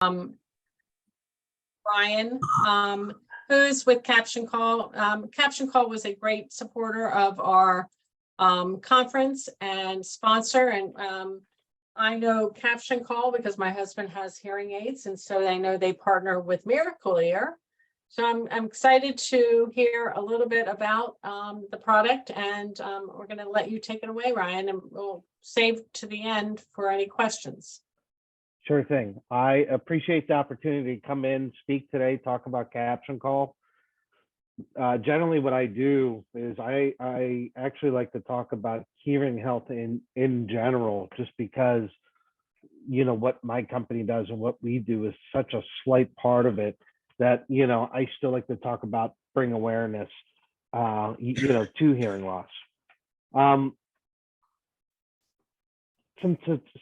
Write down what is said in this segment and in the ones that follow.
Brian, who's with CaptionCall. CaptionCall was a great supporter of our conference and sponsor. And I know CaptionCall because my husband has hearing aids, and so I know they partner with Miracle Ear. So I'm excited to hear a little bit about the product, and we're going to let you take it away, Ryan, and we'll save to the end for any questions. Sure thing. I appreciate the opportunity to come in, speak today, talk about CaptionCall. Generally, what I do is I actually like to talk about hearing health in general, just because, you know, what my company does and what we do is such a slight part of it that, you know, I still like to talk about, bring awareness, you know, to hearing loss. Some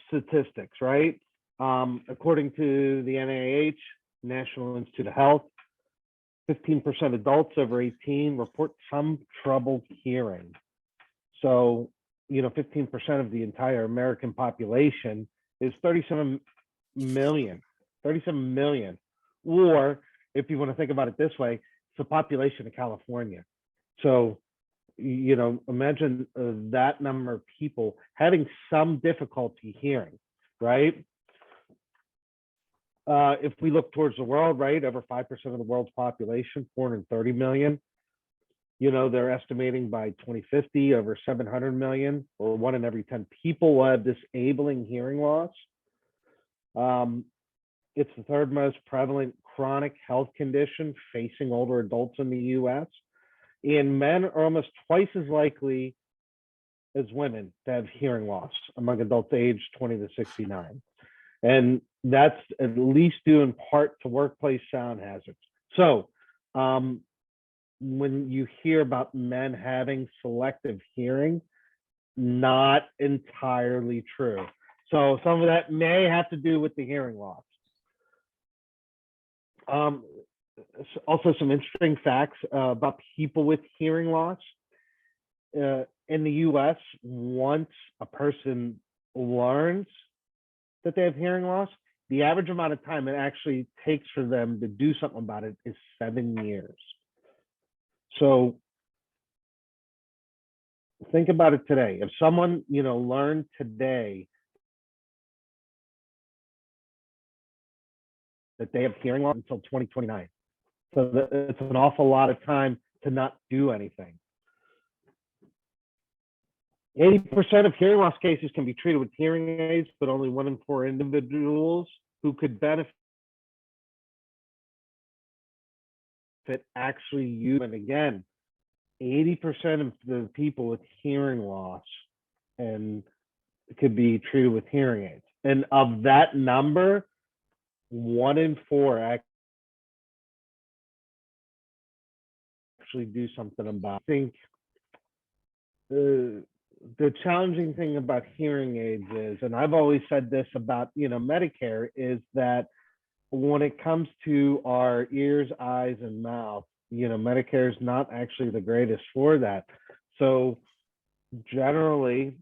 statistics, right? According to the NIH, National Institute of Health, 15% adults over 18 report some trouble hearing. So, you know, 15% of the entire American population is 37 million. Or if you want to think about it this way, it's the population of California. So, you know, imagine that number of people having some difficulty hearing, right? If we look towards the world, right, over 5% of the world's population, 430 million, you know, they're estimating by 2050 over 700 million, or 1 in every 10 people will have disabling hearing loss. It's the third most prevalent chronic health condition facing older adults in the US. And men are almost twice as likely as women to have hearing loss among adults aged 20 to 69. And that's at least due in part to workplace sound hazards. So when you hear about men having selective hearing, not entirely true. So some of that may have to do with the hearing loss. Also some interesting facts about people with hearing loss. In the US, once a person learns that they have hearing loss, the average amount of time it actually takes for them to do something about it is 7 years. So think about it today. If someone, you know, learned today that they have hearing loss until 2029. So it's an awful lot of time to not do anything. 80% of hearing loss cases can be treated with hearing aids, but only 1 in 4 individuals who could benefit actually use. And again, 80% of the people with hearing loss and could be treated with hearing aids. And of that number, 1 in 4 actually do something about it. I think the challenging thing about hearing aids is, and I've always said this about, you know, Medicare, is that when it comes to our ears, eyes, and mouth, you know, Medicare is not actually the greatest for that. So generally,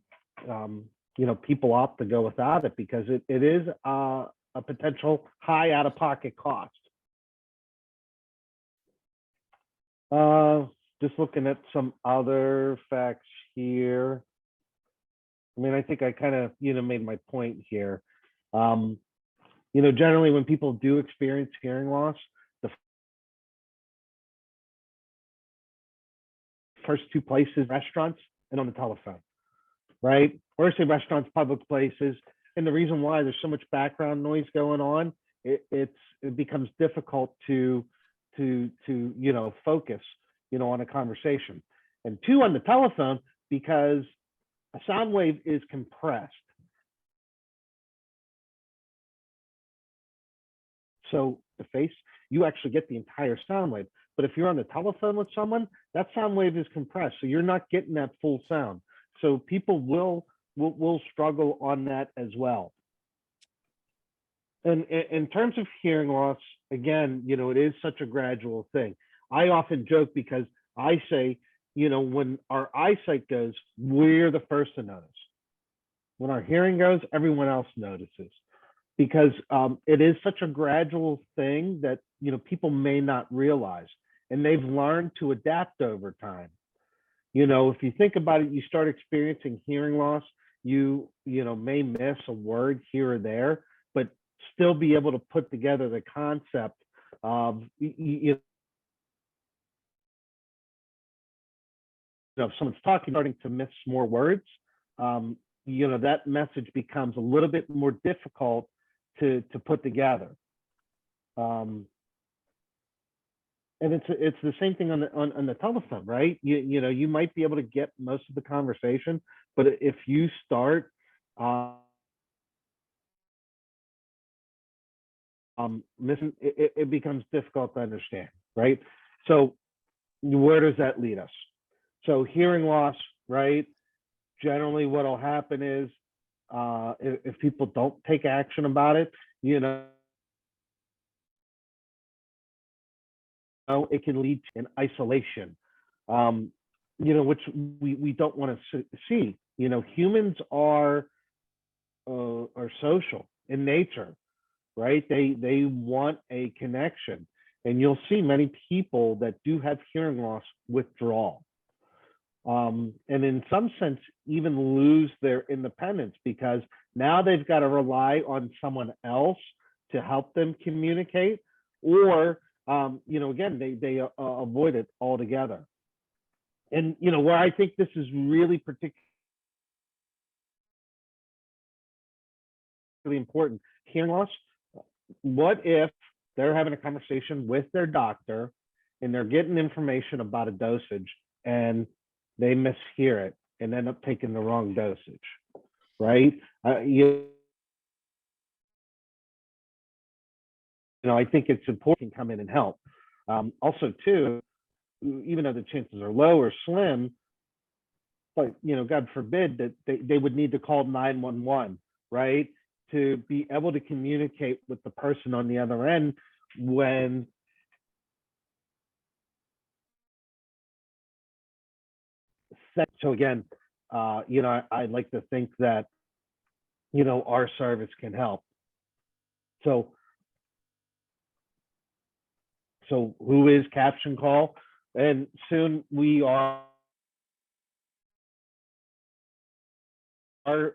you know, people opt to go without it because it is a potential high out-of-pocket cost. Just looking at some other facts here. I mean, I think I kind of, you know, made my point here. You know, generally when people do experience hearing loss, the first 2 places, restaurants and on the telephone, right? Or I say restaurants, public places. And the reason why there's so much background noise going on, it becomes difficult to you know, focus, you know, on a conversation. And 2, on the telephone, because a sound wave is compressed. So the face, you actually get the entire sound wave. But if you're on the telephone with someone, that sound wave is compressed. So you're not getting that full sound. So people will struggle on that as well. And in terms of hearing loss, again, you know, it is such a gradual thing. I often joke because I say, you know, when our eyesight goes, we're the first to notice. When our hearing goes, everyone else notices. because it is such a gradual thing that, people may not realize, and they've learned to adapt over time. If you think about it, you start experiencing hearing loss, you may miss a word here or there, but still be able to put together the concept of, if someone's talking, starting to miss more words, that message becomes a little bit more difficult to put together. And it's the same thing on the telephone, right? You might be able to get most of the conversation, but if you start missing, it becomes difficult to understand, right? So where does that lead us? So hearing loss, right? Generally, what'll happen is if people don't take action about it, it can lead to an isolation, which we don't want to see. Humans are social in nature, right? They want a connection, and you'll see many people that do have hearing loss withdraw, and in some sense even lose their independence, because now they've got to rely on someone else to help them communicate, or again, they avoid it altogether. And where I think this is really particularly important, hearing loss. What if they're having a conversation with their doctor and they're getting information about a dosage and they mishear it and end up taking the wrong dosage, right? I think it's important to come in and help. Also, too, even though the chances are low or slim, but God forbid that they would need to call 911, right, to be able to communicate with the person on the other end when so again, I'd like to think that our service can help. So who is CaptionCall? And soon we are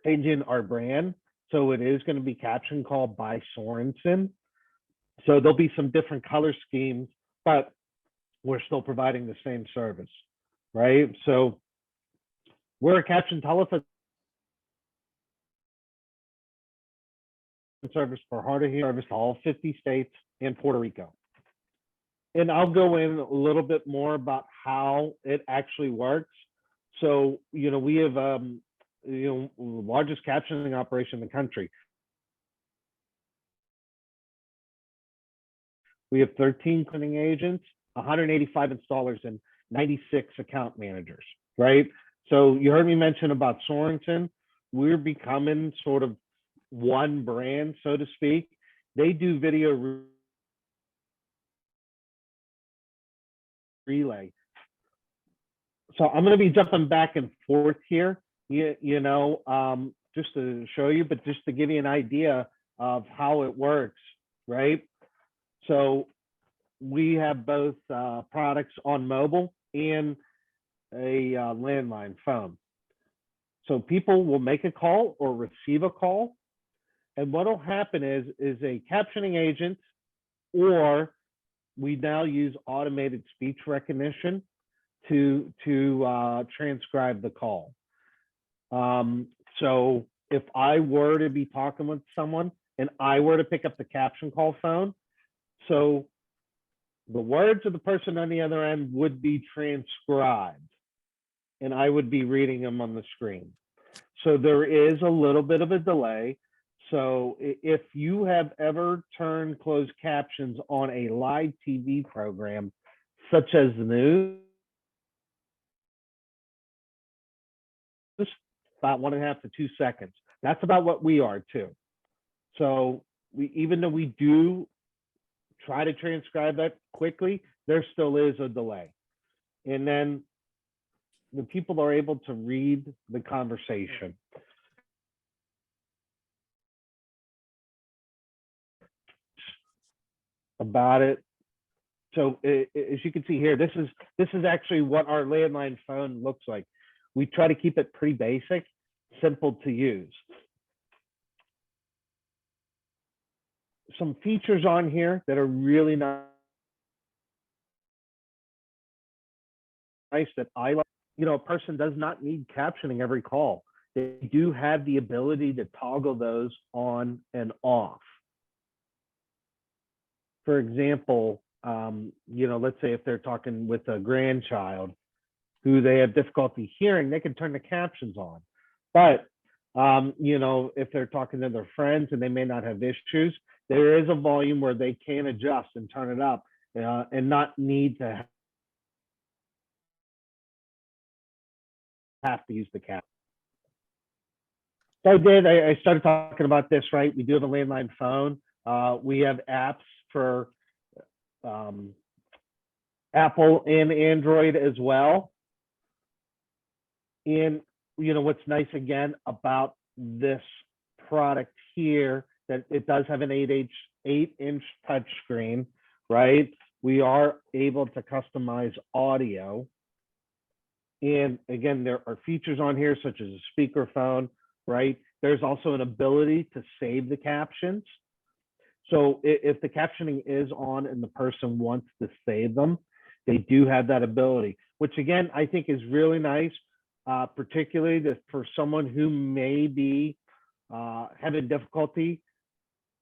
changing our brand, so it is going to be CaptionCall by Sorensen. So there'll be some different color schemes, but we're still providing the same service, right? So we're a caption telephone service for hard of hearing service to all 50 states and Puerto Rico. And I'll go in a little bit more about how it actually works. So, we have, the largest captioning operation in the country. We have 13 cleaning agents, 185 installers, and 96 account managers, right? So you heard me mention about Sorensen. We're becoming sort of one brand, so to speak. They do video relay. So I'm going to be jumping back and forth here, just to show you, but just to give you an idea of how it works, right? So we have both products on mobile and a landline phone. So people will make a call or receive a call, and what will happen is a captioning agent, or we now use automated speech recognition to transcribe the call. So if I were to be talking with someone and I were to pick up the CaptionCall phone, so the words of the person on the other end would be transcribed and I would be reading them on the screen. So there is a little bit of a delay. So if you have ever turned closed captions on a live TV program, such as the news, about 1.5 to 2 seconds. That's about what we are too. So even though we do try to transcribe that quickly, there still is a delay. And then the people are able to read the conversation. about it. So as you can see here, this is actually what our landline phone looks like. We try to keep it pretty basic, simple to use. Some features on here that are really nice that I like. You know, a person does not need captioning every call. They do have the ability to toggle those on and off. For example, you know, let's say if they're talking with a grandchild who they have difficulty hearing, they can turn the captions on. But you know, if they're talking to their friends and they may not have issues, there is a volume where they can adjust and turn it up and not need to have to use the cap. So I started talking about this, right? We do have a landline phone. We have apps for Apple and Android as well. And you know what's nice again about this product here, that it does have an 8-inch touchscreen, right? We are able to customize audio. And again, there are features on here such as a speakerphone, right? There's also an ability to save the captions. So if the captioning is on and the person wants to save them, they do have that ability, which again, I think is really nice, particularly for someone who may be having difficulty,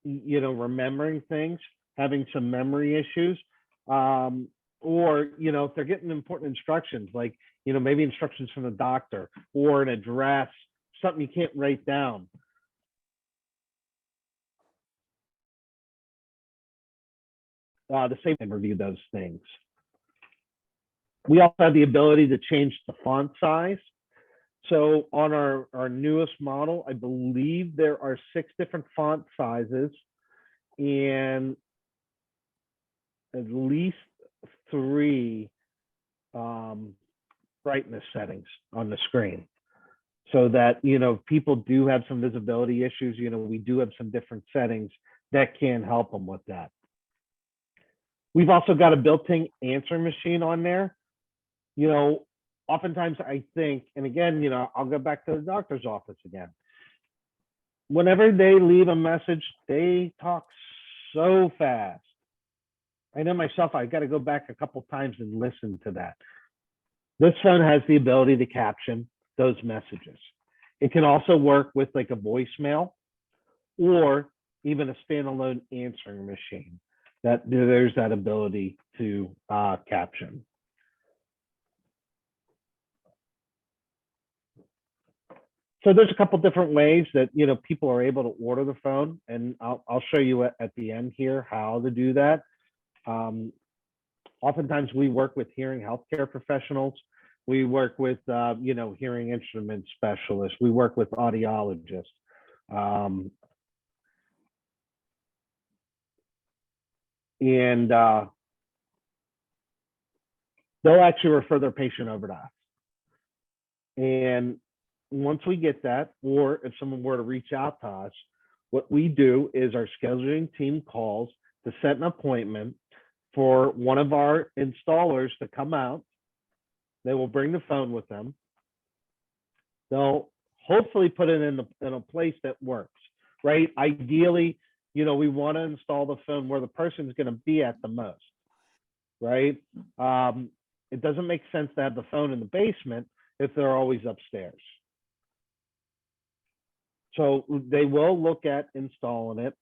you know, remembering things, having some memory issues, or, you know, if they're getting important instructions, like, you know, maybe instructions from the doctor or an address, something you can't write down. The same and review those things. We also have the ability to change the font size. So on our newest model, I believe there are 6 different font sizes and at least 3 brightness settings on the screen. So that, you know, people do have some visibility issues, you know, we do have some different settings that can help them with that. We've also got a built-in answer machine on there. You know, oftentimes I think, and again, you know, I'll go back to the doctor's office again. Whenever they leave a message, they talk so fast. I know myself, I got to go back a couple times and listen to that. This phone has the ability to caption those messages. It can also work with like a voicemail or even a standalone answering machine. That there's that ability to caption. So there's a couple different ways that, you know, people are able to order the phone, and I'll show you at the end here how to do that. Oftentimes we work with hearing healthcare professionals. We work with, you know, hearing instrument specialists. We work with audiologists. And they'll actually refer their patient over to us. And once we get that, or if someone were to reach out to us, what we do is our scheduling team calls to set an appointment for one of our installers to come out. They will bring the phone with them. They'll hopefully put it in a place that works, right? Ideally, you know, we want to install the phone where the person's going to be at the most, right? It doesn't make sense to have the phone in the basement if they're always upstairs. So they will look at installing it,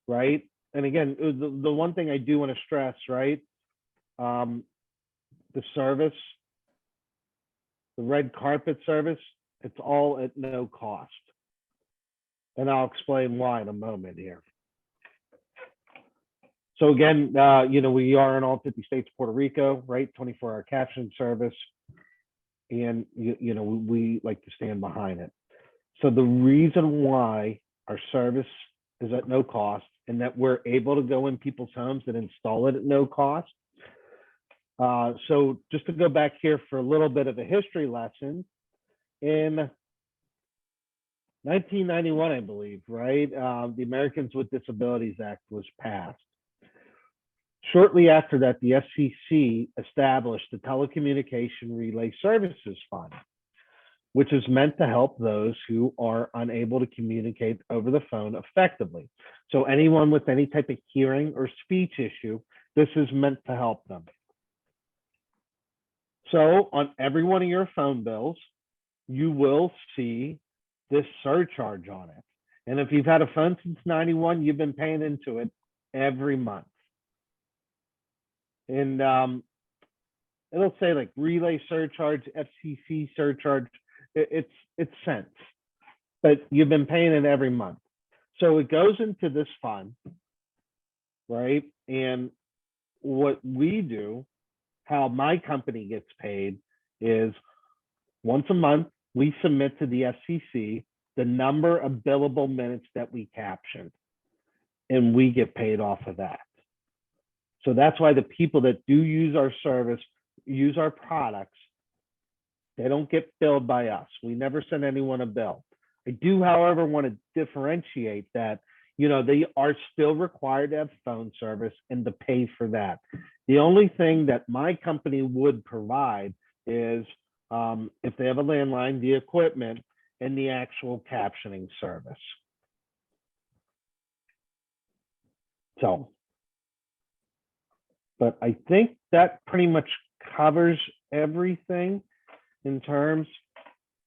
right? And again, the one thing I do want to stress, right? The service, the red carpet service, it's all at no cost. And I'll explain why in a moment here. So again, you know, we are in all 50 states, Puerto Rico, right? 24-hour caption service. And, you know, we like to stand behind it. So the reason why our service is at no cost and that we're able to go in people's homes and install it at no cost. So just to go back here for a little bit of a history lesson, in 1991, I believe, right? The Americans with Disabilities Act was passed. Shortly after that, the FCC established the Telecommunication Relay Services Fund, which is meant to help those who are unable to communicate over the phone effectively. So anyone with any type of hearing or speech issue, this is meant to help them. So on every one of your phone bills, you will see this surcharge on it. And if you've had a phone since 91, you've been paying into it every month. And it'll say like relay surcharge, FCC surcharge. It's cents, but you've been paying it every month. So it goes into this fund, right? And what we do, how my company gets paid is once a month, we submit to the FCC the number of billable minutes that we captioned, and we get paid off of that. So that's why the people that do use our service, use our products, they don't get billed by us. We never send anyone a bill. I do, however, want to differentiate that, you know, they are still required to have phone service and to pay for that. The only thing that my company would provide is if they have a landline, the equipment, and the actual captioning service. So, but I think that pretty much covers everything in terms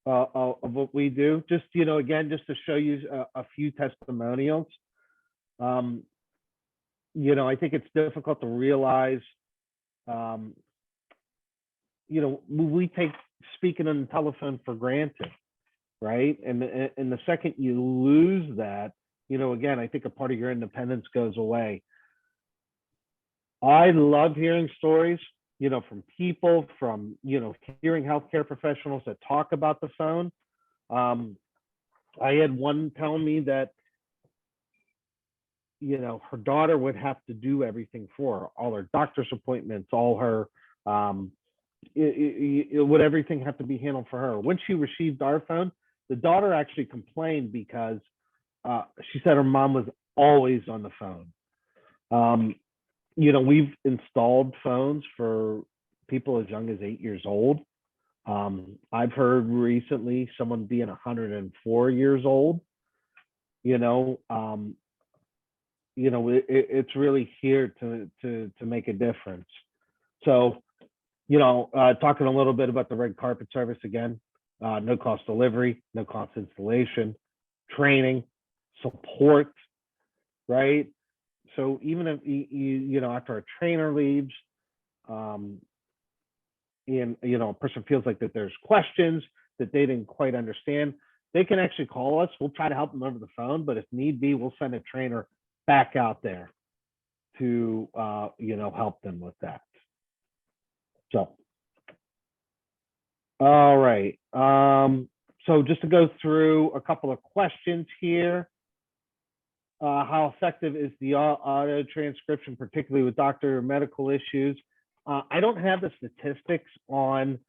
of what we do. Just, you know, again, just to show you a few testimonials. You know, I think it's difficult to realize, you know, we take speaking on the telephone for granted, right? And the second you lose that, you know, again, I think a part of your independence goes away. I love hearing stories, you know, from people, from, you know, hearing healthcare professionals that talk about the phone. I had one tell me that, you know, her daughter would have to do everything for her, all her doctor's appointments, all her, would everything have to be handled for her. When she received our phone, the daughter actually complained because she said her mom was always on the phone. You know, we've installed phones for people as young as 8 years old. I've heard recently someone being 104 years old. You know, it's really here to make a difference. So, you know, talking a little bit about the red carpet service again, no cost delivery, no cost installation, training, support, right? So even if you know, after a trainer leaves, and you know, a person feels like that there's questions that they didn't quite understand, they can actually call us. We'll try to help them over the phone, but if need be, we'll send a trainer back out there to you know, help them with that. So, all right. So just to go through a couple of questions here. How effective is the auto transcription, particularly with doctor or medical issues? I don't have the statistics on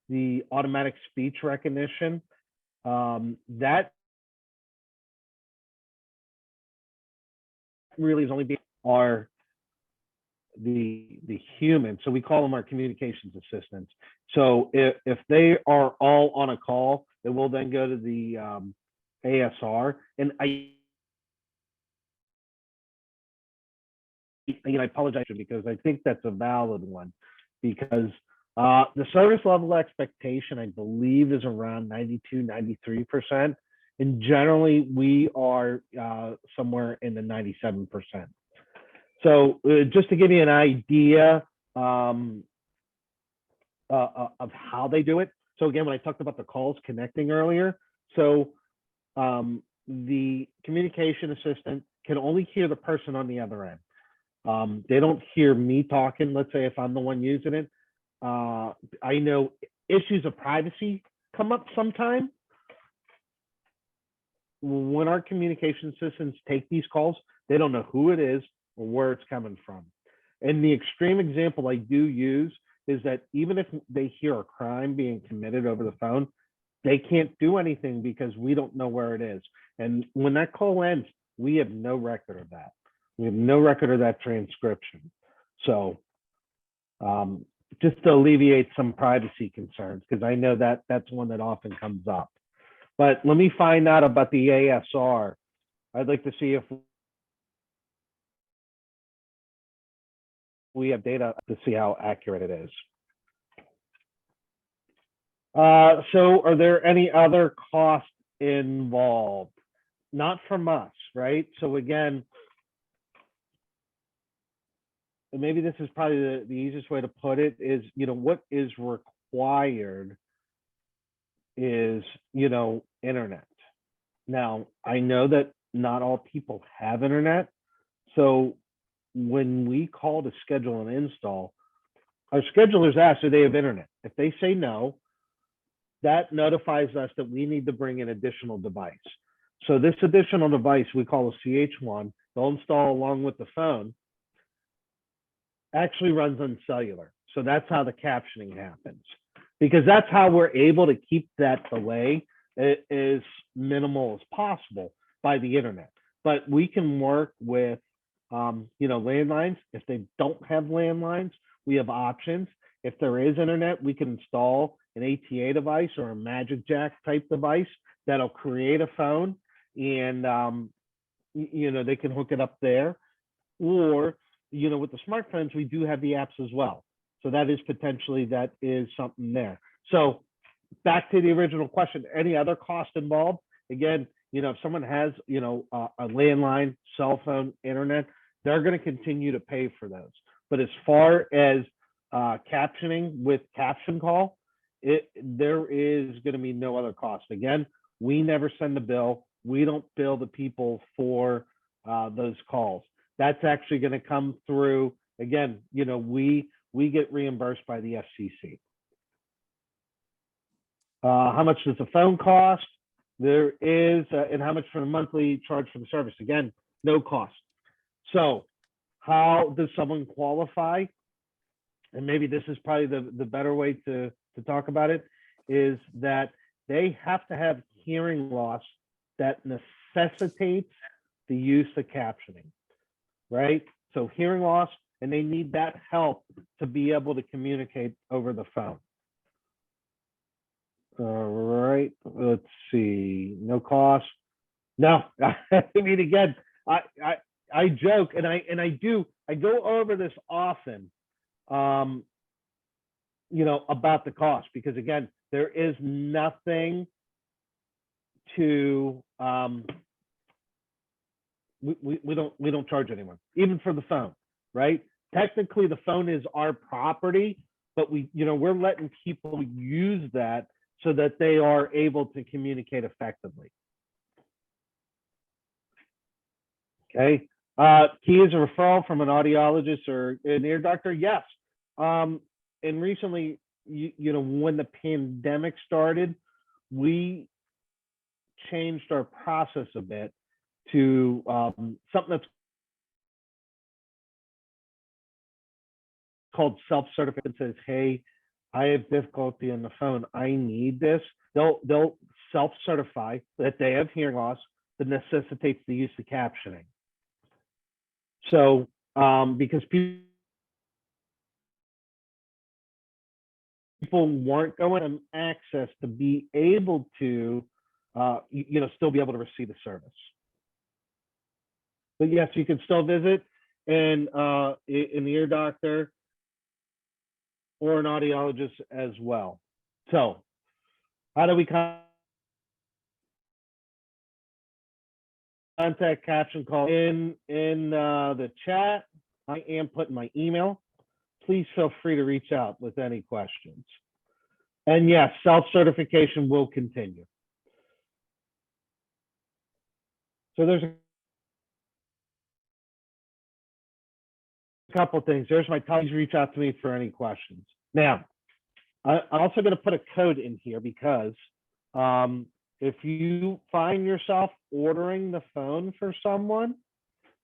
the automatic speech recognition. That really is only being our the human. So we call them our communications assistants. So if they are all on a call, it will then go to the ASR. And I apologize because I think that's a valid one, because the service level expectation, I believe, is around 92, 93%. And generally, we are somewhere in the 97%. So just to give you an idea of how they do it. So again, when I talked about the calls connecting earlier, so the communication assistant can only hear the person on the other end. They don't hear me talking. Let's say if I'm the one using it, I know issues of privacy come up sometime. When our communication assistants take these calls, they don't know who it is or where it's coming from. And the extreme example I do use is that even if they hear a crime being committed over the phone, they can't do anything because we don't know where it is. And when that call ends, we have no record of that. We have no record of that transcription. So just to alleviate some privacy concerns, because I know that that's one that often comes up. But let me find out about the ASR. I'd like to see if we have data to see how accurate it is. So are there any other costs involved? Not from us, right? So again, and maybe this is probably the easiest way to put it is, what is required is, internet. Now, I know that not all people have internet. So when we call to schedule an install, our schedulers ask, do they have internet? If they say no, that notifies us that we need to bring an additional device. So this additional device we call a CH1, they'll install along with the phone, actually runs on cellular. So that's how the captioning happens, because that's how we're able to keep that delay as minimal as possible by the internet. But we can work with, landlines. If they don't have landlines, we have options. If there is internet, we can install an ATA device or a Magic Jack type device that'll create a phone, and they can hook it up there. Or with the smartphones, we do have the apps as well. So that is something there. So back to the original question, any other cost involved? Again, if someone has, a landline, cell phone, internet, they're going to continue to pay for those. But as far as captioning with CaptionCall, there is going to be no other cost. Again, we never send the bill. We don't bill the people for those calls. That's actually going to come through. Again, we get reimbursed by the FCC. How much does the phone cost? There is, and how much for the monthly charge for the service? Again, no cost. So how does someone qualify? And maybe this is probably the better way to talk about it, is that they have to have hearing loss that necessitates the use of captioning, right? So hearing loss, and they need that help to be able to communicate over the phone. All right, let's see, no cost. No, I mean, again, I joke, and I go over this often, about the cost, because again, there is nothing to, we don't charge anyone, even for the phone, right? Technically, the phone is our property, but we're letting people use that so that they are able to communicate effectively. Okay. Key is a referral from an audiologist or an ear doctor. Yes. And recently, when the pandemic started, we changed our process a bit to something that's called self-certificate. Says, hey, I have difficulty on the phone. I need this. They'll self-certify that they have hearing loss that necessitates the use of captioning. So because people weren't going to access to be able to, still be able to receive the service. But yes, you can still visit in the ear doctor or an audiologist as well. So how do we contact CaptionCall? In the chat, I am putting my email. Please feel free to reach out with any questions. And yes, self-certification will continue. So there's a couple of things. There's my please reach out to me for any questions. Now, I'm also going to put a code in here because if you find yourself ordering the phone for someone,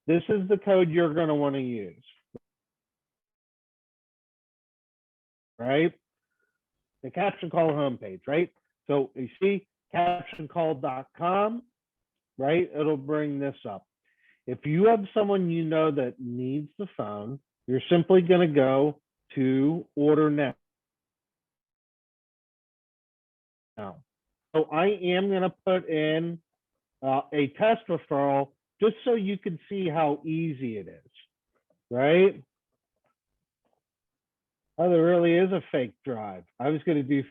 this is the code you're going to want to use. Right? The CaptionCall homepage, right? So you see captioncall.com, right? It'll bring this up. If you have someone that needs the phone, You're simply going to go to order now. So I am going to put in a test referral just so you can see how easy it is, right? Oh, there really is a fake drive. I was going to do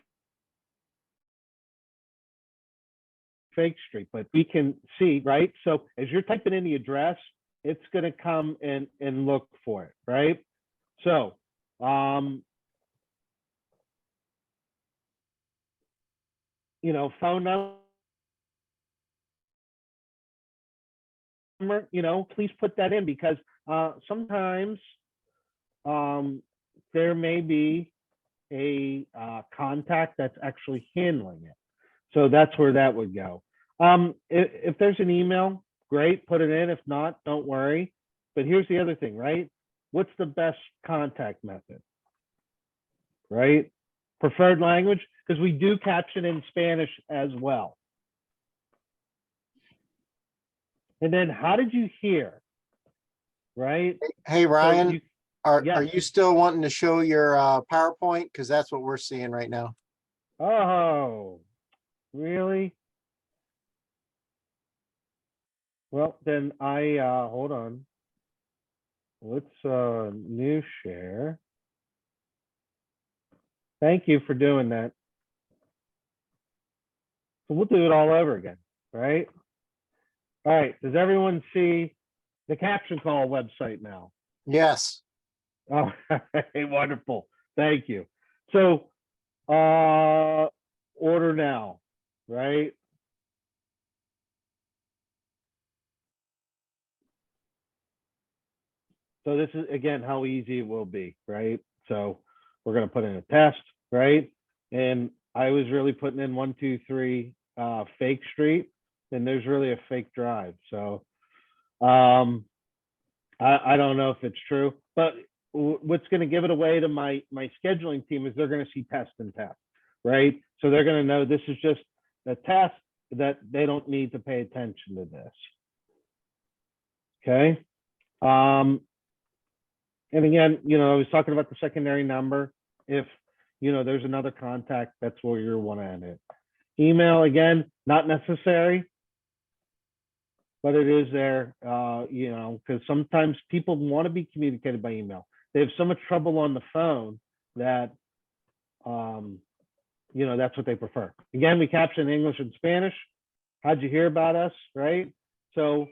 fake street, but we can see, right? So as you're typing in the address, it's going to come and look for it, right? So, you know, phone number, you know, please put that in because sometimes there may be a contact that's actually handling it. So that's where that would go. If there's an email, great, put it in. If not, don't worry. But here's the other thing, right? What's the best contact method, right? Preferred language, because we do caption in Spanish as well. And then how did you hear, right? Hey, Ryan, So are yes. you still wanting to show your PowerPoint? Because that's what we're seeing right now. Oh, really? Well, then I hold on. Let's new share. Thank you for doing that. So we'll do it all over again, right? All right. Does everyone see the CaptionCall website now? Yes. Oh, wonderful. Thank you. So order now, right? So this is, again, how easy it will be, right? So we're going to put in a test, right? And I was really putting in 123 fake street, and there's really a fake drive. So I don't know if it's true, but what's going to give it away to my scheduling team is they're going to see test and test, right? So they're going to know this is just a test, that they don't need to pay attention to this. Okay. And again, you know, I was talking about the secondary number. If, you know, there's another contact, that's where you want to end it. Email, again, not necessary, but it is there, you know, because sometimes people want to be communicated by email. They have so much trouble on the phone that, you know, that's what they prefer. Again, we caption English and Spanish. How'd you hear about us, right? So,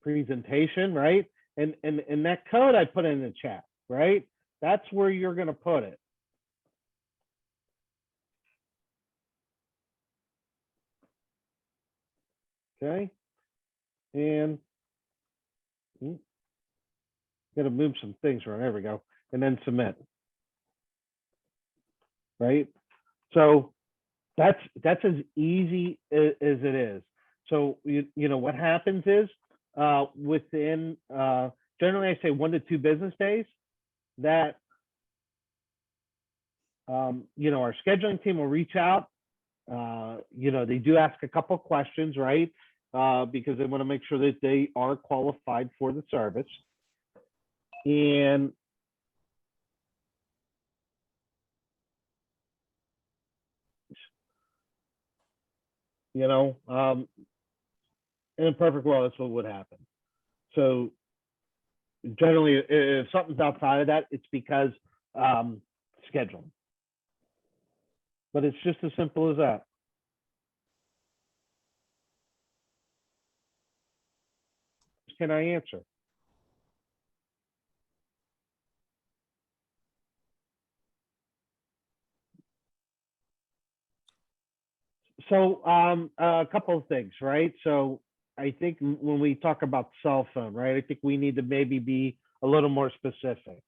presentation, right? And that code I put in the chat, right? That's where you're going to put it. Okay. And got to move some things around. There we go. And then submit. Right. So that's as easy as it is. So you know what happens is within generally I say 1 to 2 business days that you know, our scheduling team will reach out. You know, they do ask a couple of questions, right? Because they want to make sure that they are qualified for the service. And you know, in a perfect world, that's what would happen. So generally, if something's outside of that, it's because scheduling. But it's just as simple as that. Can I answer? So a couple of things, right? So I think when we talk about cell phone, right, I think we need to maybe be a little more specific,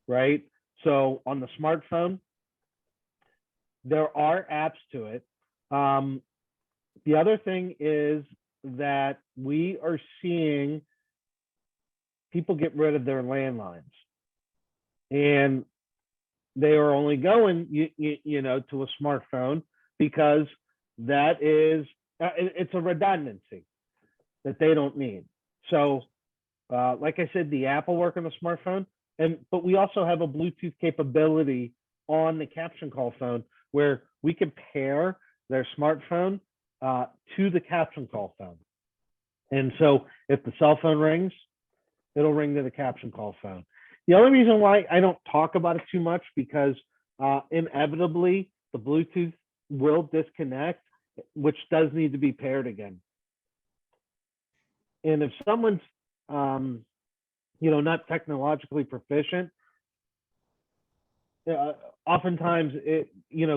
right? So on the smartphone, there are apps to it. The other thing is that we are seeing people get rid of their landlines, and they are only going, you know, to a smartphone because that is, it's a redundancy. that they don't need. So, like I said, the app will work on the smartphone, but we also have a Bluetooth capability on the CaptionCall phone where we can pair their smartphone to the CaptionCall phone. And so if the cell phone rings, it'll ring to the CaptionCall phone. The only reason why I don't talk about it too much, because inevitably the Bluetooth will disconnect, which does need to be paired again. And if someone's not technologically proficient, oftentimes it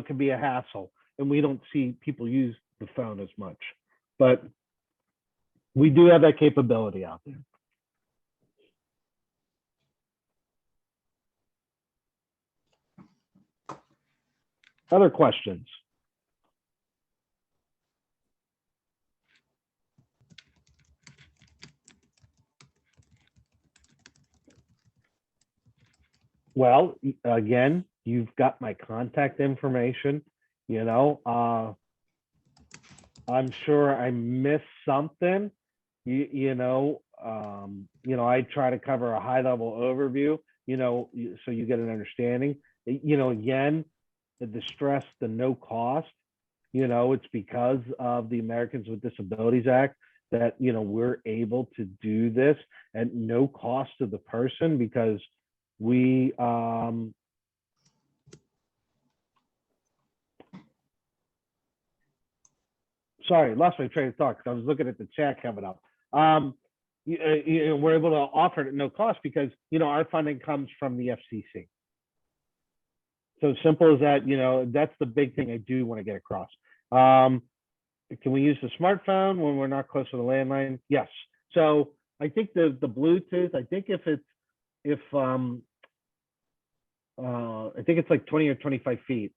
can be a hassle, and we don't see people use the phone as much. But we do have that capability out there. Other questions? Well, again, you've got my contact information. I'm sure I missed something. I try to cover a high level overview, so you get an understanding. Again, the distress, the no cost, it's because of the Americans with Disabilities Act that, we're able to do this at no cost to the person, because we, sorry, lost my train of thought because I was looking at the chat coming up. We're able to offer it at no cost because, our funding comes from the FCC. So simple as that, that's the big thing I do want to get across. Can we use the smartphone when we're not close to the landline? Yes. So I think the Bluetooth, I think I think it's like 20 or 25 feet.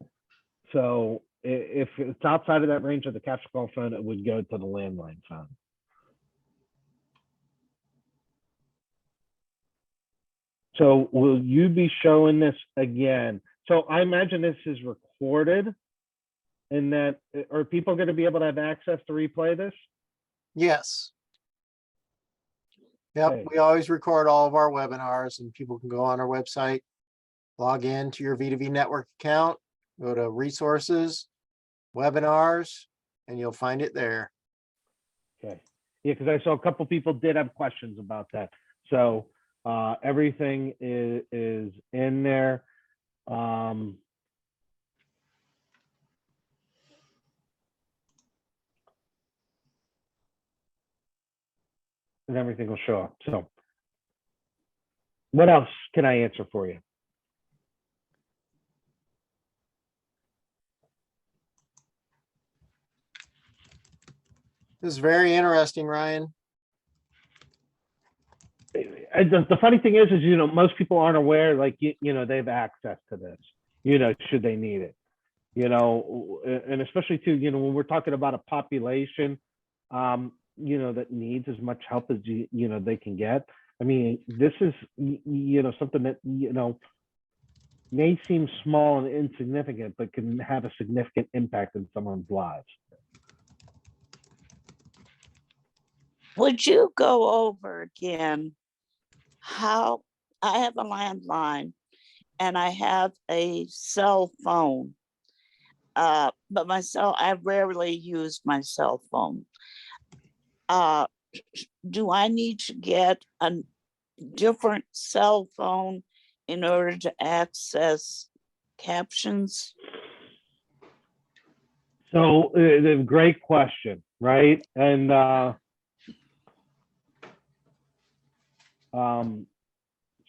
So if it's outside of that range of the CaptionCall phone, it would go to the landline phone. So will you be showing this again? So I imagine this is recorded, and that are people going to be able to have access to replay this? Yes. Yep, Okay. we always record all of our webinars, and people can go on our website, log in to your V2V network account, go to resources, webinars, and you'll find it there. Okay. Yeah, because I saw a couple people did have questions about that. So everything is in there. And everything will show up. So what else can I answer for you? This is very interesting, Ryan. The funny thing is, most people aren't aware, like, they have access to this, should they need it, and especially too, when we're talking about a population, that needs as much help as, they can get. I mean, this is, something that, may seem small and insignificant, but can have a significant impact in someone's lives. Would you go over again how I have a landline and I have a cell phone, but I rarely use my cell phone. Do I need to get a different cell phone in order to access captions? So great question, right? And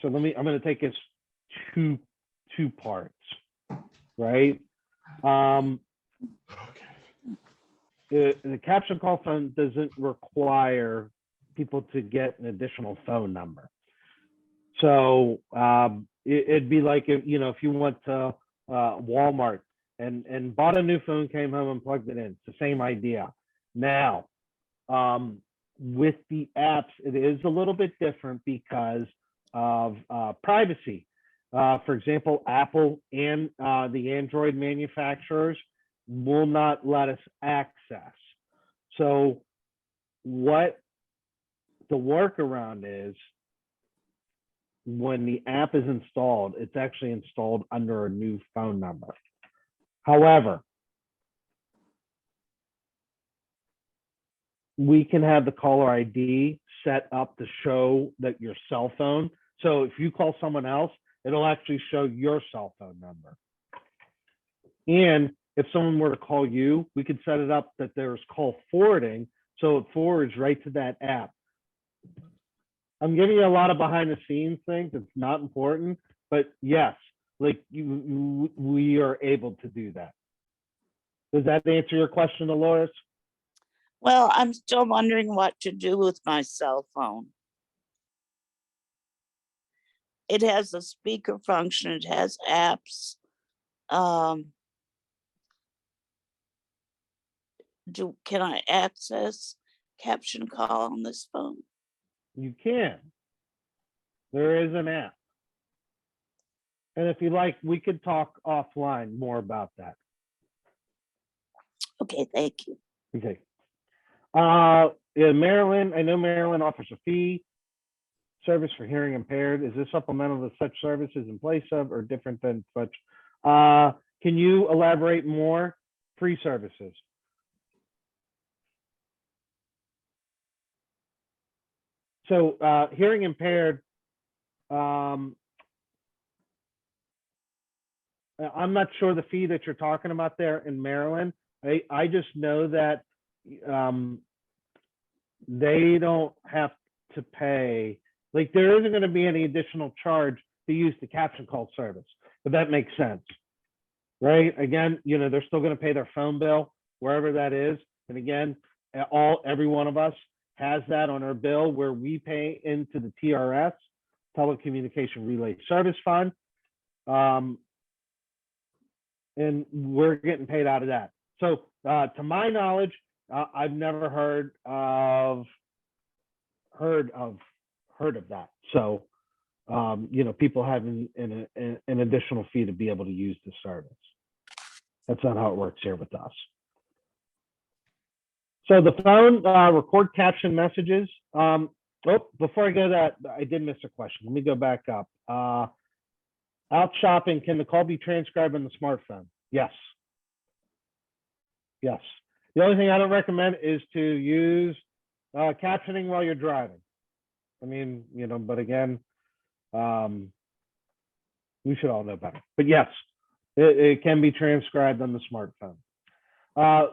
so I'm going to take this two parts, right? The CaptionCall phone doesn't require people to get an additional phone number. So it'd be like if you went to Walmart and bought a new phone, came home and plugged it in. It's the same idea. Now, with the apps, it is a little bit different because of privacy. For example, Apple and the Android manufacturers will not let us access. So what the workaround is when the app is installed, it's actually installed under a new phone number. However, we can have the caller ID set up to show that your cell phone. So if you call someone else, it'll actually show your cell phone number. And if someone were to call you, we could set it up that there's call forwarding, so it forwards right to that app. I'm giving you a lot of behind the scenes things. It's not important, but yes, like we are able to do that. Does that answer your question, Dolores? Well, I'm still wondering what to do with my cell phone. It has a speaker function, it has apps. Can I access Caption Call on this phone? You can. There is an app. And if you like, we could talk offline more about that. Okay, thank you. Okay. Yeah, Maryland, I know Maryland offers a fee service for hearing impaired. Is this supplemental to such services in place of or different than such? Can you elaborate more? Free services. So hearing impaired, I'm not sure the fee that you're talking about there in Maryland. I just know that they don't have to pay, like there isn't going to be any additional charge to use the caption call service, if that makes sense, right? Again, you know, they're still going to pay their phone bill wherever that is. And again, every one of us has that on our bill where we pay into the TRS, Telecommunication Relay Service Fund. And we're getting paid out of that. So to my knowledge, I've never heard of that. So you know, people having an additional fee to be able to use the service. That's not how it works here with us. So the phone record caption messages. Oh, before I go to that, I did miss a question. Let me go back up. Out shopping, can the call be transcribed on the smartphone? Yes. Yes. The only thing I don't recommend is to use captioning while you're driving. I mean, you know, but again, we should all know better. But yes, it can be transcribed on the smartphone.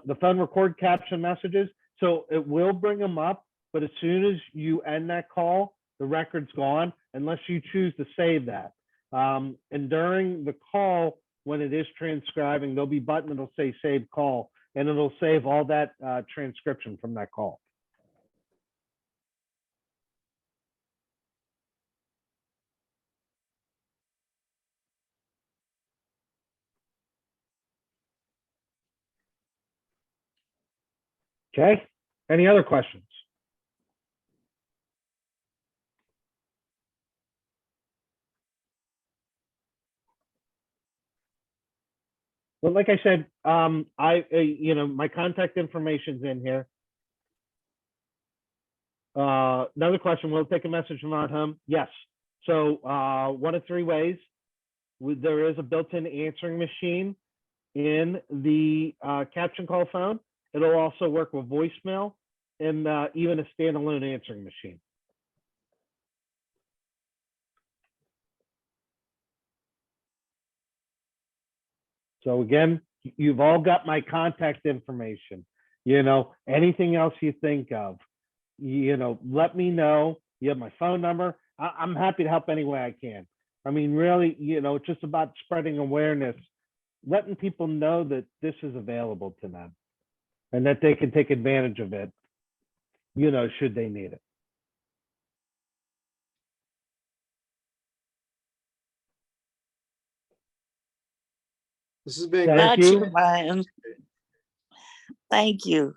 The phone record caption messages, so it will bring them up, but as soon as you end that call, the record's gone unless you choose to save that. And during the call, when it is transcribing, there'll be a button that'll say save call, and it'll save all that transcription from that call. Okay, any other questions? Well, like I said, you know, my contact information's in here. Another question, will it take a message from our home? Yes. So one of three ways. There is a built-in answering machine in the caption call phone. It'll also work with voicemail and even a standalone answering machine. So again, you've all got my contact information. You know, anything else you think of, you know, let me know. You have my phone number. I'm happy to help any way I can. I mean, really, you know, it's just about spreading awareness, letting people know that this is available to them and that they can take advantage of it, you know, should they need it. This has been Thank great. Got you. you, Ryan. Thank you.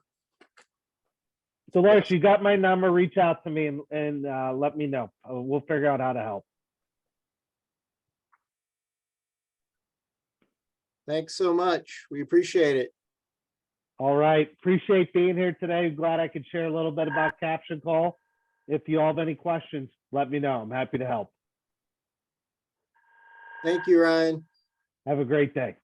Dolores, you got my number. Reach out to me and let me know. We'll figure out how to help. Thanks so much. We appreciate it. All right. Appreciate being here today. Glad I could share a little bit about Caption Call. If you all have any questions, let me know. I'm happy to help. Thank you, Ryan. Have a great day.